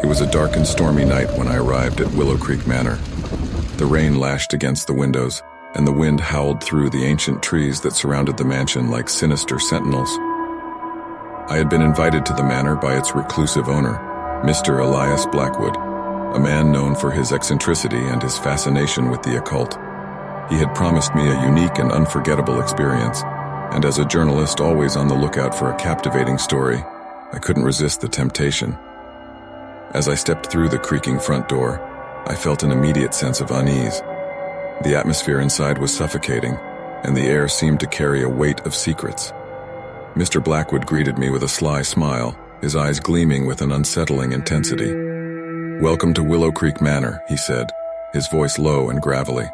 It was a dark and stormy night when I arrived at Willow Creek Manor. The rain lashed against the windows, and the wind howled through the ancient trees that surrounded the mansion like sinister sentinels. I had been invited to the manor by its reclusive owner, Mr. Elias Blackwood, a man known for his eccentricity and his fascination with the occult. He had promised me a unique and unforgettable experience, and as a journalist always on the lookout for a captivating story, I couldn't resist the temptation. As I stepped through the creaking front door, I felt an immediate sense of unease. The atmosphere inside was suffocating, and the air seemed to carry a weight of secrets. Mr. Blackwood greeted me with a sly smile, his eyes gleaming with an unsettling intensity. "Welcome to Willow Creek Manor," he said, his voice low and gravelly.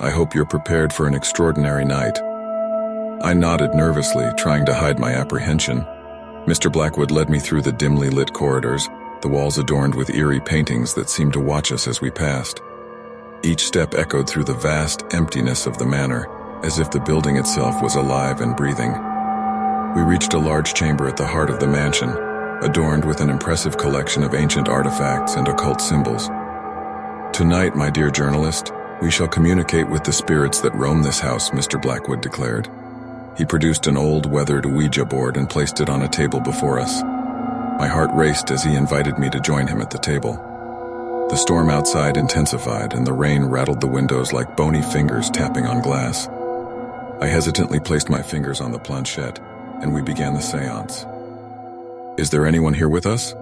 "I hope you're prepared for an extraordinary night." I nodded nervously, trying to hide my apprehension. Mr. Blackwood led me through the dimly lit corridors, the walls adorned with eerie paintings that seemed to watch us as we passed. Each step echoed through the vast emptiness of the manor, as if the building itself was alive and breathing. We reached a large chamber at the heart of the mansion, adorned with an impressive collection of ancient artifacts and occult symbols. "Tonight, my dear journalist, we shall communicate with the spirits that roam this house," Mr. Blackwood declared. He produced an old, weathered Ouija board and placed it on a table before us. My heart raced as he invited me to join him at the table. The storm outside intensified, and the rain rattled the windows like bony fingers tapping on glass. I hesitantly placed my fingers on the planchette, and we began the seance. "Is there anyone here with us?"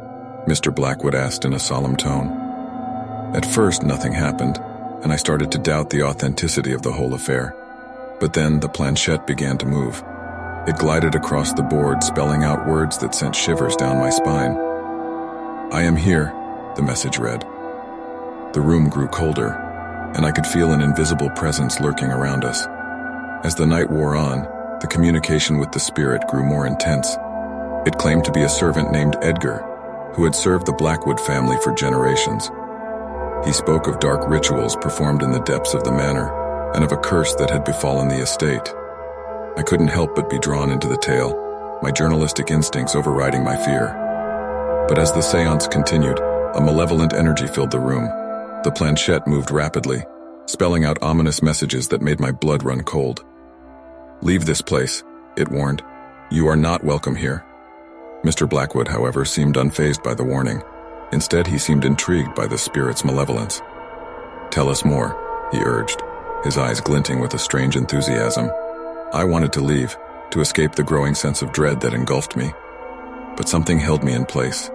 Mr. Blackwood asked in a solemn tone. At first, nothing happened, and I started to doubt the authenticity of the whole affair. But then the planchette began to move. It glided across the board, spelling out words that sent shivers down my spine. "I am here," the message read. The room grew colder, and I could feel an invisible presence lurking around us. As the night wore on, the communication with the spirit grew more intense. It claimed to be a servant named Edgar, who had served the Blackwood family for generations. He spoke of dark rituals performed in the depths of the manor, and of a curse that had befallen the estate. I couldn't help but be drawn into the tale, my journalistic instincts overriding my fear. But as the seance continued, a malevolent energy filled the room. The planchette moved rapidly, spelling out ominous messages that made my blood run cold. "Leave this place," it warned. "You are not welcome here." Mr. Blackwood, however, seemed unfazed by the warning. Instead, he seemed intrigued by the spirit's malevolence. "Tell us more," he urged, his eyes glinting with a strange enthusiasm. I wanted to leave, to escape the growing sense of dread that engulfed me. But something held me in place.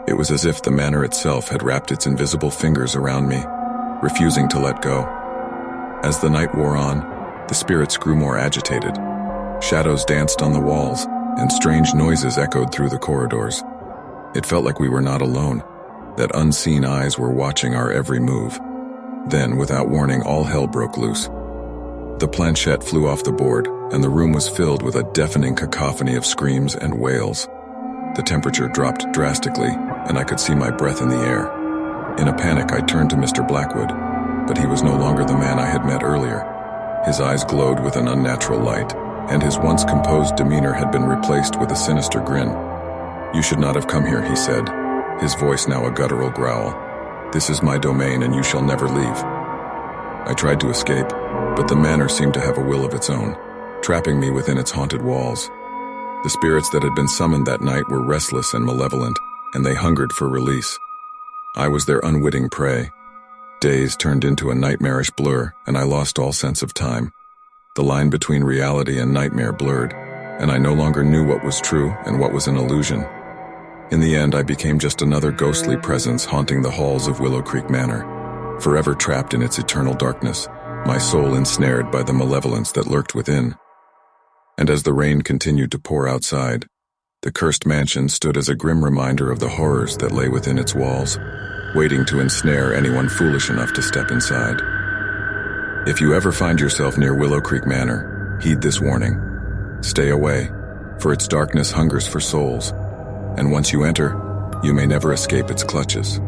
It was as if the manor itself had wrapped its invisible fingers around me, refusing to let go. As the night wore on, the spirits grew more agitated. Shadows danced on the walls, and strange noises echoed through the corridors. It felt like we were not alone, that unseen eyes were watching our every move. Then, without warning, all hell broke loose. The planchette flew off the board, and the room was filled with a deafening cacophony of screams and wails. The temperature dropped drastically, and I could see my breath in the air. In a panic, I turned to Mr. Blackwood, but he was no longer the man I had met earlier. His eyes glowed with an unnatural light, and his once composed demeanor had been replaced with a sinister grin. "You should not have come here," he said, his voice now a guttural growl. "This is my domain, and you shall never leave." I tried to escape, but the manor seemed to have a will of its own, trapping me within its haunted walls. The spirits that had been summoned that night were restless and malevolent, and they hungered for release. I was their unwitting prey. Days turned into a nightmarish blur, and I lost all sense of time. The line between reality and nightmare blurred, and I no longer knew what was true and what was an illusion. In the end, I became just another ghostly presence haunting the halls of Willow Creek Manor, forever trapped in its eternal darkness, my soul ensnared by the malevolence that lurked within. And as the rain continued to pour outside, the cursed mansion stood as a grim reminder of the horrors that lay within its walls, waiting to ensnare anyone foolish enough to step inside. If you ever find yourself near Willow Creek Manor, heed this warning. Stay away, for its darkness hungers for souls, and once you enter, you may never escape its clutches.